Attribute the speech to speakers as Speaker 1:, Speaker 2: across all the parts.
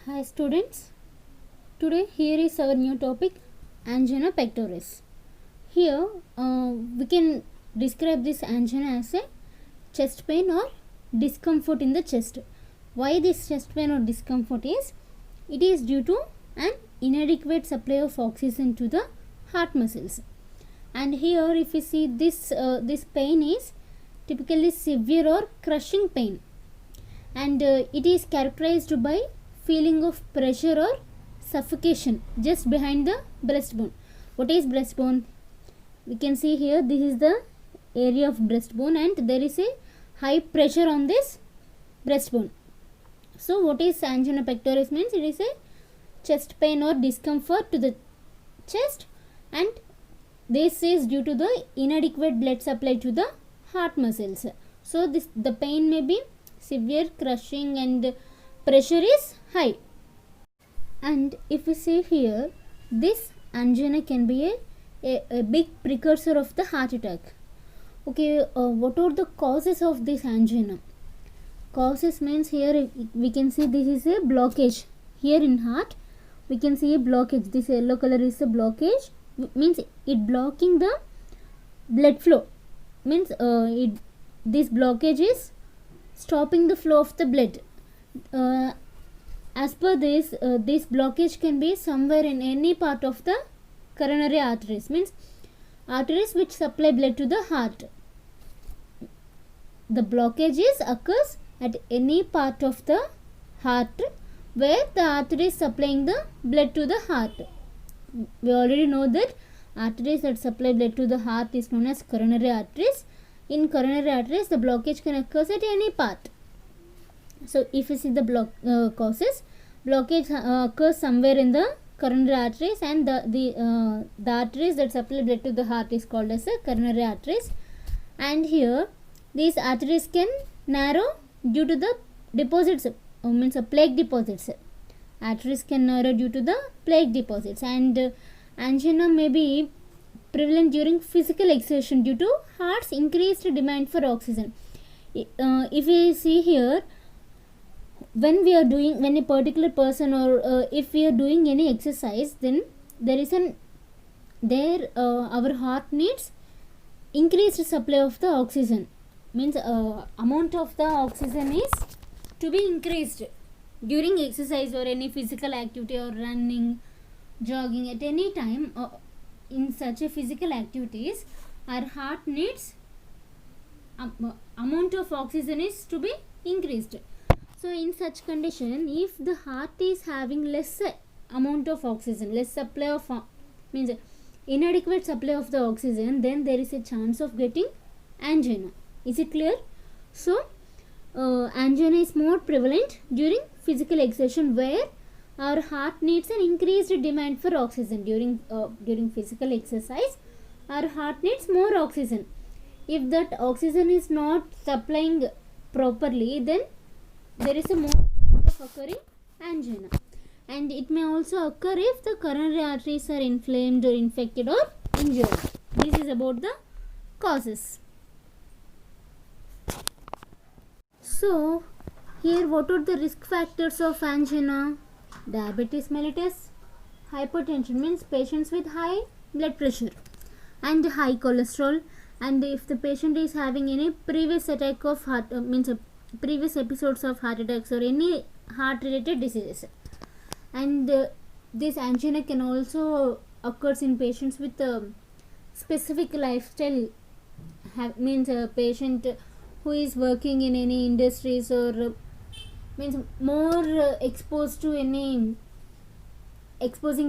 Speaker 1: Hi students, today here is our new topic, angina pectoris. Here we can describe this angina as a chest pain or discomfort in the chest. Why this chest pain or discomfort is? It is due to an inadequate supply of oxygen to the heart muscles. And here if you see this pain is typically severe or crushing pain, and it is characterized by feeling of pressure or suffocation just behind the breastbone. What is breastbone? We can see here this is the area of breastbone and there is a high pressure on this breastbone. So what is angina pectoris means? It is a chest pain or discomfort to the chest, and this is due to the inadequate blood supply to the heart muscles. So the pain may be severe, crushing, and pressure is high. And if we see here, this angina can be a big precursor of the heart attack. Okay, what are the causes of this angina? Causes means here we can see this is a blockage. Here in heart we can see a blockage. This yellow color is a blockage, means it blocking the blood flow, means this blockage is stopping the flow of the blood. As per this, this blockage can be somewhere in any part of the coronary arteries, means arteries which supply blood to the heart. The blockage occurs at any part of the heart where the artery is supplying the blood to the heart. We already know that arteries that supply blood to the heart is known as coronary arteries. In coronary arteries, the blockage can occur at any part. So if you see the causes, blockage occurs somewhere in the coronary arteries, and the arteries that supply blood to the heart is called as a coronary arteries. And here these arteries can narrow due to the deposits, means plaque deposits. Arteries can narrow due to the plaque deposits, and angina may be prevalent during physical exertion due to heart's increased demand for oxygen. If we see here, when a particular person or if we are doing any exercise, then our heart needs increased supply of the oxygen, means amount of the oxygen is to be increased during exercise or any physical activity or running, jogging, at any time. In such a physical activities, our heart needs amount of oxygen is to be increased. So in such condition, if the heart is having less amount of oxygen, less supply of means inadequate supply of the oxygen, then there is a chance of getting angina. Is it clear? So angina is more prevalent during physical exertion where our heart needs an increased demand for oxygen. During physical exercise, our heart needs more oxygen. If that oxygen is not supplying properly, then there is a more chance of occurring angina. And it may also occur if the coronary arteries are inflamed or infected or injured. This is about the causes. So here, what are the risk factors of angina? Diabetes mellitus, hypertension, means patients with high blood pressure and high cholesterol, and if the patient is having any previous attack of heart, means previous episodes of heart attacks or any heart related diseases. And this angina can also occurs in patients with specific lifestyle, means a patient who is working in any industries or means more exposing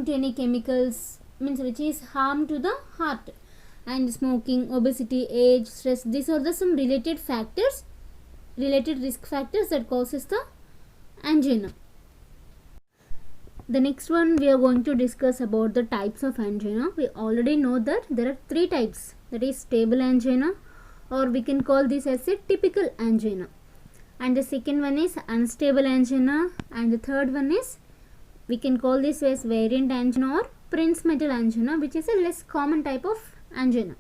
Speaker 1: to any chemicals, means which is harm to the heart, and smoking, obesity, age, stress. These are some related risk factors that causes the angina. The next one we are going to discuss about the types of angina. We already know that there are three types, that is stable angina, or we can call this as a typical angina, and the second one is unstable angina, and the third one is we can call this as variant angina or Prinzmetal angina, which is a less common type of angina.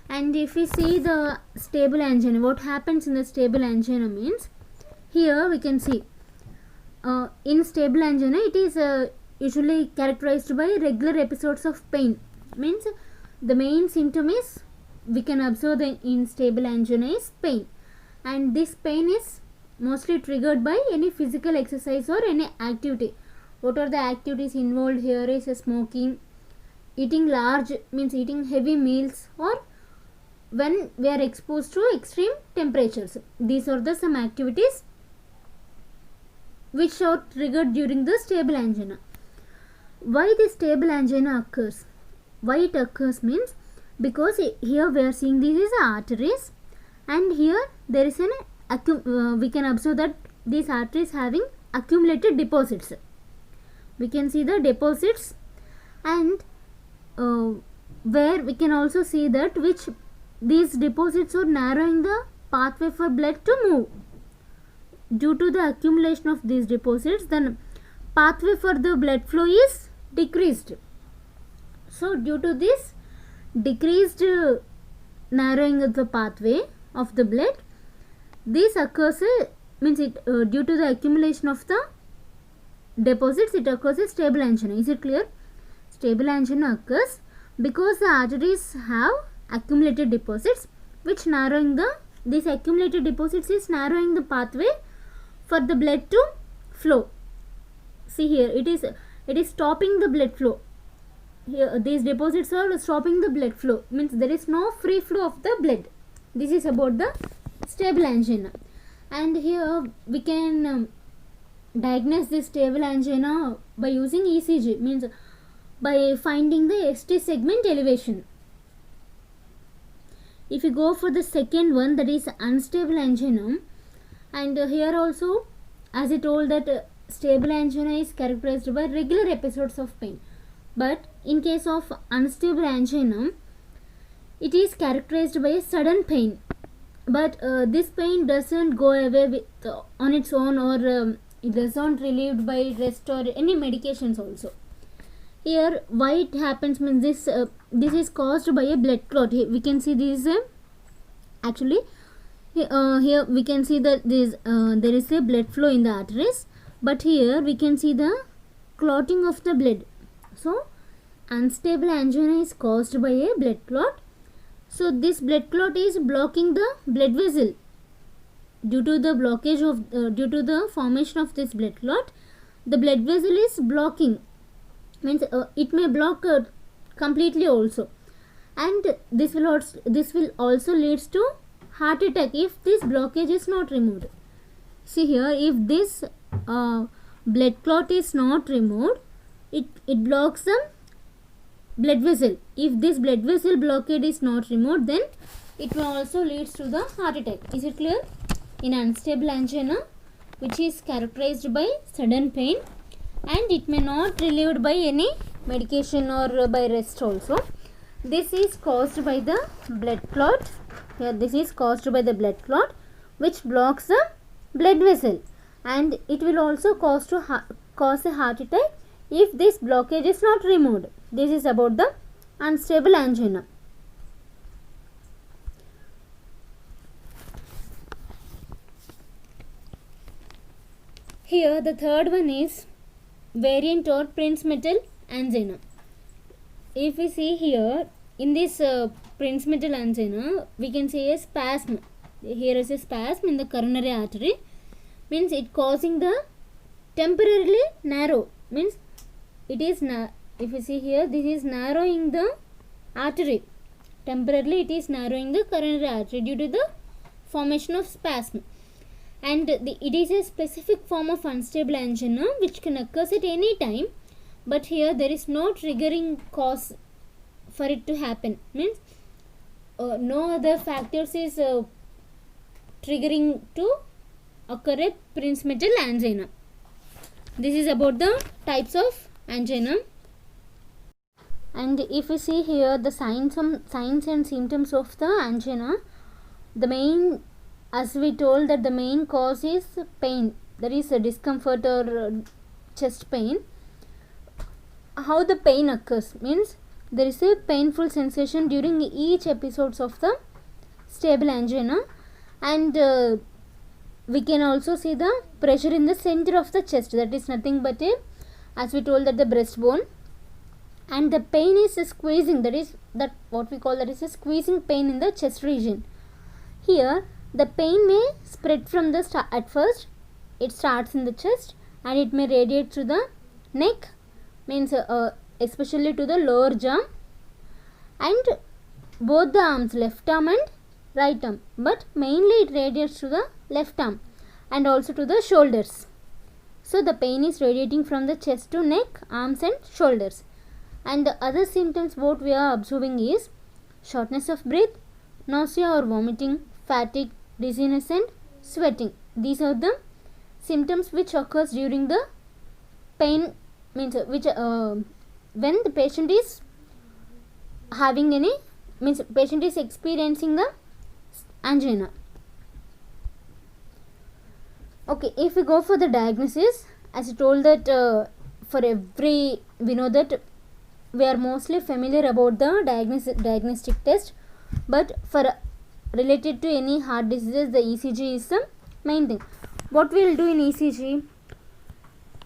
Speaker 1: And if we see the stable angina, what happens in the stable angina means, here we can see in stable angina it is usually characterized by regular episodes of pain. Means the main symptom is, we can observe that in stable angina is pain, and this pain is mostly triggered by any physical exercise or any activity. What are the activities involved here is smoking, eating large, means eating heavy meals, or when we are exposed to extreme temperatures. These are the some activities which are triggered during the stable angina. Why this stable angina occurs? Why it occurs means, because here we are seeing these is arteries, and here there is an we can observe that these arteries having accumulated deposits. We can see the deposits, and where we can also see that which these deposits are narrowing the pathway for blood to move. Due to the accumulation of these deposits, then pathway for the blood flow is decreased. So due to this decreased narrowing of the pathway of the blood, this occurs means it due to the accumulation of the deposits, it occurs a stable angina. Is it clear? Stable angina occurs because the arteries have accumulated deposits, which narrowing the, this accumulated deposits is narrowing the pathway for the blood to flow. See here, it is stopping the blood flow. Here these deposits are stopping the blood flow, means there is no free flow of the blood. This is about the stable angina. And here we can diagnose this stable angina by using ECG, means by finding the ST segment elevation. If you go for the second one, that is unstable angina, and here also, as I told that stable angina is characterized by regular episodes of pain, but in case of unstable angina, it is characterized by a sudden pain, but this pain doesn't go away with on its own, or it doesn't relieved by rest or any medications also. Here why it happens means this is caused by a blood clot. Here we can see this actually here we can see that this there is a blood flow in the arteries, but here we can see the clotting of the blood. So unstable angina is caused by a blood clot. So this blood clot is blocking the blood vessel. Due to the blockage of due to the formation of this blood clot, the blood vessel is blocking, means it may block completely also, and this will also leads to heart attack if this blockage is not removed. See here, if this blood clot is not removed, it blocks the blood vessel. If this blood vessel blockade is not removed, then it will also leads to the heart attack. Is it clear? In unstable angina, which is characterized by sudden pain, and it may not relieved by any medication or by rest also. This is caused by the blood clot. Here this is caused by the blood clot, which blocks the blood vessel, and it will also cause a heart attack if this blockage is not removed. This is about the unstable angina. Here the third one is variant or Prinzmetal angina. If we see here in this Prinzmetal angina, we can see a spasm. Here is a spasm in the coronary artery, means it causing the temporarily narrow, means it is if you see here, this is narrowing the artery. Temporarily it is narrowing the coronary artery due to the formation of spasm. And it is a specific form of unstable angina which can occur at any time, but here there is no triggering cause for it to happen, means no other factors is triggering to occur a Prinzmetal angina. This is about the types of angina. And if you see here the signs and symptoms of the angina, the main, as we told that the main cause is pain, there is a discomfort or chest pain. How the pain occurs means there is a painful sensation during each episodes of the stable angina, and we can also see the pressure in the center of the chest, that is nothing but a, as we told, that the breastbone, and the pain is squeezing, that is that what we call that is a squeezing pain in the chest region. Here the pain may spread from the at first it starts in the chest and it may radiate to the neck, means especially to the lower jaw and both the arms, left arm and right arm, but mainly it radiates to the left arm and also to the shoulders. So the pain is radiating from the chest to neck, arms and shoulders. And the other symptoms what we are observing is shortness of breath, nausea or vomiting, fatigue, dizziness and sweating. These are the symptoms which occurs during the pain, means which when the patient is having any, means patient is experiencing the angina. Okay, if we go for the diagnosis, as I told that for every, we know that we are mostly familiar about the diagnostic test, but for related to any heart diseases, the ECG is the main thing. What we will do in ECG?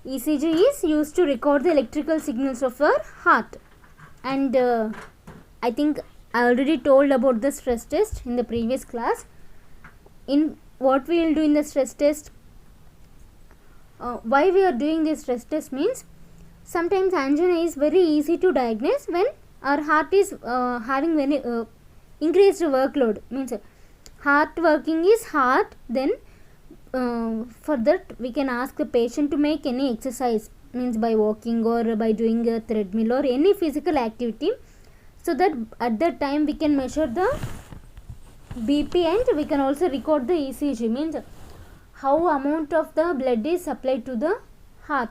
Speaker 1: ECG is used to record the electrical signals of our heart, and I think I already told about the stress test in the previous class. In what we will do in the stress test, why we are doing this stress test means sometimes angina is very easy to diagnose when our heart is having very increased workload, means heart working is hard. Then for that we can ask the patient to make any exercise, means by walking or by doing a treadmill or any physical activity, so that at that time we can measure the BP and we can also record the ECG, means how amount of the blood is supplied to the heart,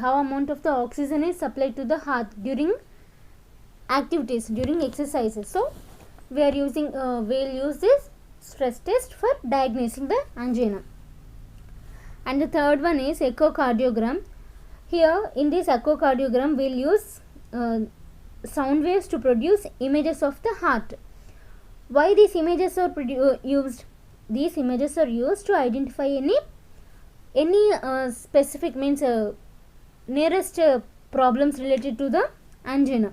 Speaker 1: how amount of the oxygen is supplied to the heart during activities, during exercises. So we are using we'll use this stress test for diagnosing the angina. And the third one is echocardiogram. Here in this echocardiogram we'll use sound waves to produce images of the heart. Why these images are used? These images are used to identify any specific, means nearest problems related to the angina,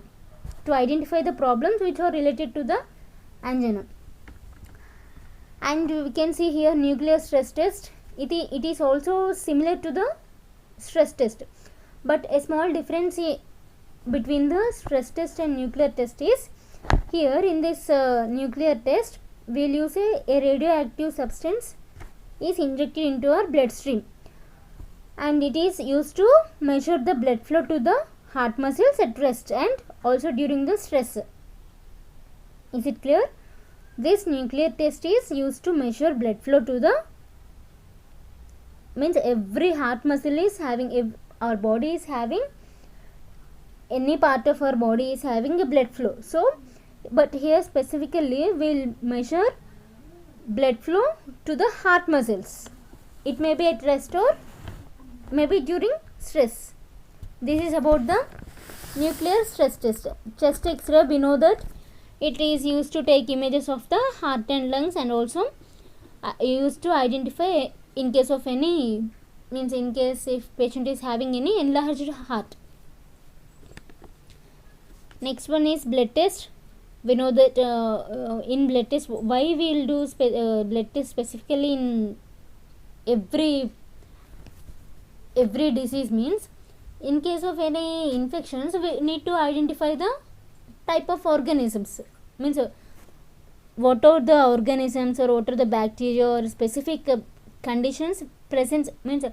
Speaker 1: to identify the problems which are related to the angina. And we can see here nuclear stress test. It is also similar to the stress test, but a small difference between the stress test and nuclear test is, here in this nuclear test we will use a radioactive substance is injected into our bloodstream, and it is used to measure the blood flow to the heart muscles at rest and also during the stress. Is it clear? This nuclear test is used to measure blood flow to the, means every heart muscle is having, our body is having, any part of our body is having a blood flow. So but here specifically we will measure blood flow to the heart muscles. It may be at rest or maybe during stress. This is about the nuclear stress test. Chest X-ray, we know that it is used to take images of the heart and lungs, and also used to identify in case of any, means in case if patient is having any enlarged heart. Next one is blood test. We know that in blood test, why we will do blood test specifically in every disease, means in case of any infections we need to identify the type of organisms, means what are the organisms or what are the bacteria or specific conditions presence, means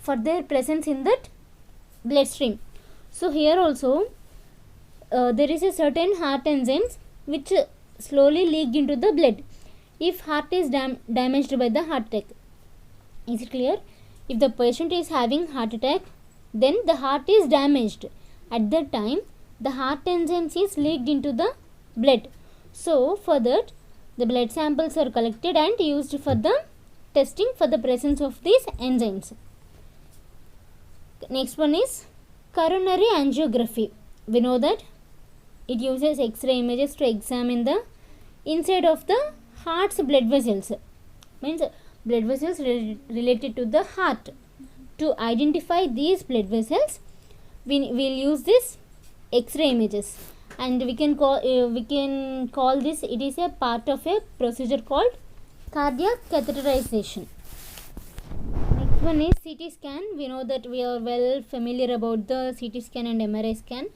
Speaker 1: for their presence in that bloodstream. So here also there is a certain heart enzymes which slowly leak into the blood if heart is damaged by the heart attack. Is it clear? If the patient is having heart attack, then the heart is damaged. At that time the heart enzymes is leaked into the blood. So for that the blood samples are collected and used for the testing for the presence of these enzymes. Next one is coronary angiography. We know that it uses X-ray images to examine the inside of the heart's blood vessels. Means blood vessels related to the heart. To identify these blood vessels, we will use this X-ray images, and we can call this, it is a part of a procedure called cardiac catheterization. Next one is CT scan. We know that we are well familiar about the CT scan and MRI scan.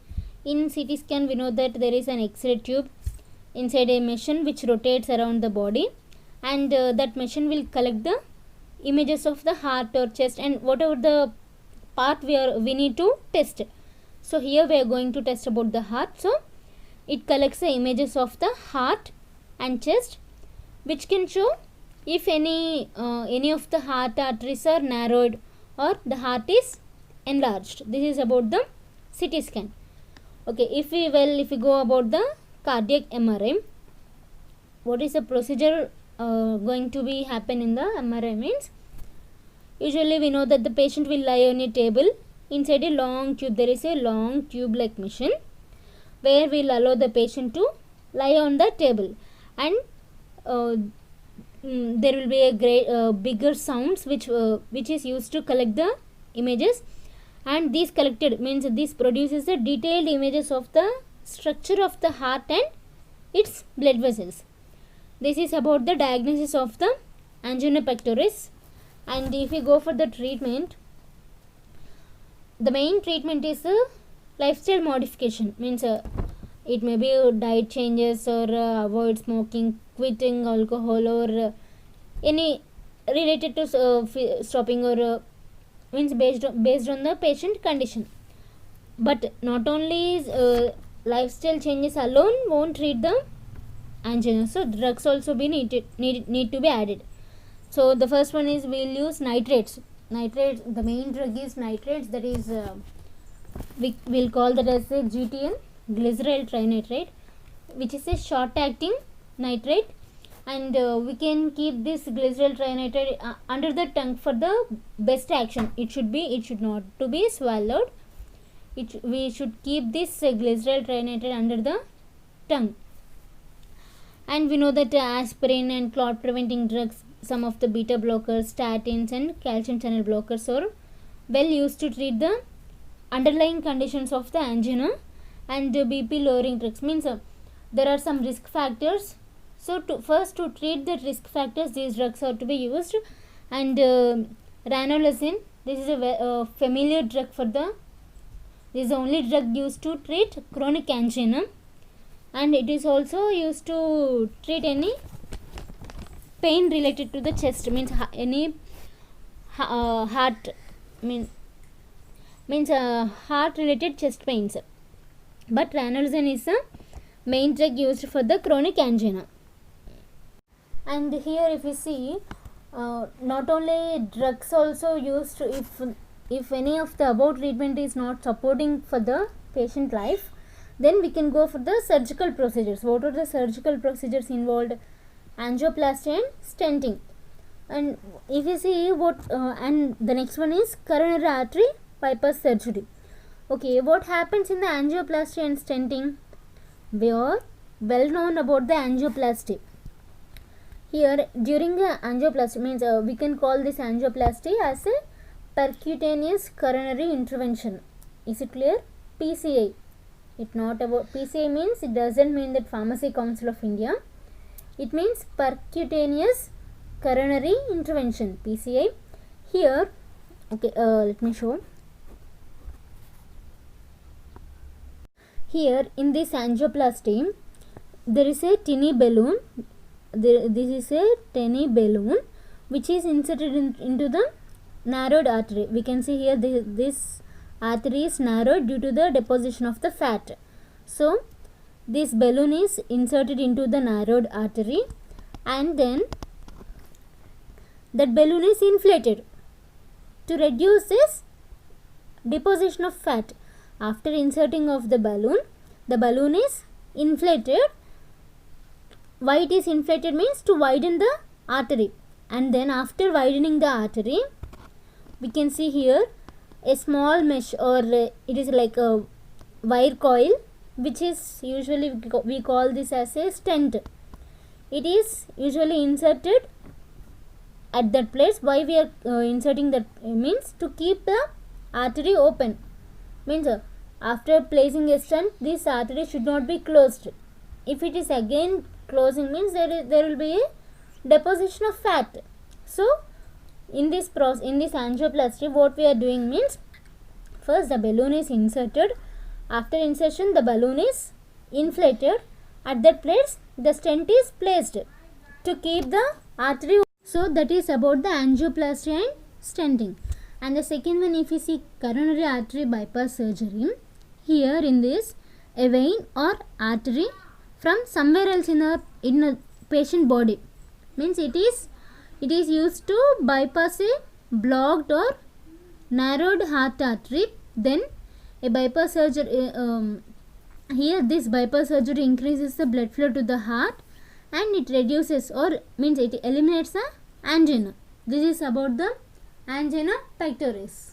Speaker 1: In CT scan, we know that there is an X-ray tube inside a machine which rotates around the body, and that machine will collect the images of the heart or chest and whatever the part we need to test. So here we are going to test about the heart. So it collects the images of the heart and chest, which can show if any of the heart arteries are narrowed or the heart is enlarged. This is about the CT scan. Okay, if we go about the cardiac MRI, what is the procedure going to be happen in the MRI means, usually we know that the patient will lie on a table inside a long tube. There is a long tube like machine where we will allow the patient to lie on the table, and there will be a great bigger sounds which is used to collect the images, and these collected means this produces the detailed images of the structure of the heart and its blood vessels. This is about the diagnosis of the angina pectoris. And if we go for the treatment, the main treatment is lifestyle modification, means it may be diet changes or avoid smoking, quitting alcohol, or any related to stopping, or means based on the patient condition. But not only lifestyle changes alone won't treat the angina, so drugs also need to be added. So the first one is we will use nitrates. The main drug is nitrates, that is we will call that as a GTN, glyceryl trinitrate, which is a short acting nitrate, and we can keep this glyceryl trinitrate under the tongue for the best action. It should not to be swallowed. We should keep this glyceryl trinitrate under the tongue. And we know that aspirin and clot preventing drugs, some of the beta blockers, statins and calcium channel blockers are well used to treat the underlying conditions of the angina. And BP lowering drugs means there are some risk factors. So first to treat the risk factors, these drugs are to be used. And ranolazine, this is a familiar drug this is the only drug used to treat chronic angina, and it is also used to treat any pain related to the chest, means any heart heart related chest pains. But ranolazine is the main drug used for the chronic angina. And here if you see, not only drugs also used if any of the above treatment is not supporting for the patient life, then we can go for the surgical procedures. What are the surgical procedures involved? Angioplasty and stenting. And if you see and the next one is coronary artery bypass surgery. Okay, what happens in the angioplasty and stenting? We are well known about the angioplasty. Here during the angioplasty means we can call this angioplasty as a percutaneous coronary intervention. Is it clear? PCI. It not about PCI means, it doesn't mean that Pharmacy Council of India. It means percutaneous coronary intervention, PCI. Here, okay, let me show. Here in this angioplasty, there is a tiny balloon. This is a tiny balloon which is inserted into the narrowed artery. We can see here this artery is narrowed due to the deposition of the fat. So this balloon is inserted into the narrowed artery, and then that balloon is inflated to reduce this deposition of fat. After inserting of the balloon is inflated. Why it is inflated means to widen the artery, and then after widening the artery, we can see here a small mesh, or it is like a wire coil, which is usually we call this as a stent. It is usually inserted at that place. Why we are inserting that means to keep the artery open. Means after placing a stent, this artery should not be closed. If it is again closing, means there will be a deposition of fat. So in this process, in this angioplasty, what we are doing means, first the balloon is inserted. After insertion, the balloon is inflated. At that place, the stent is placed to keep the artery. So that is about the angioplasty and stenting. And the second one, if you see coronary artery bypass surgery, here in this, a vein or artery from somewhere else in a patient body, means it is used to bypass a blocked or narrowed heart artery. Then a bypass surgery, here this bypass surgery increases the blood flow to the heart and it reduces, or means it eliminates the angina. This is about the angina pectoris.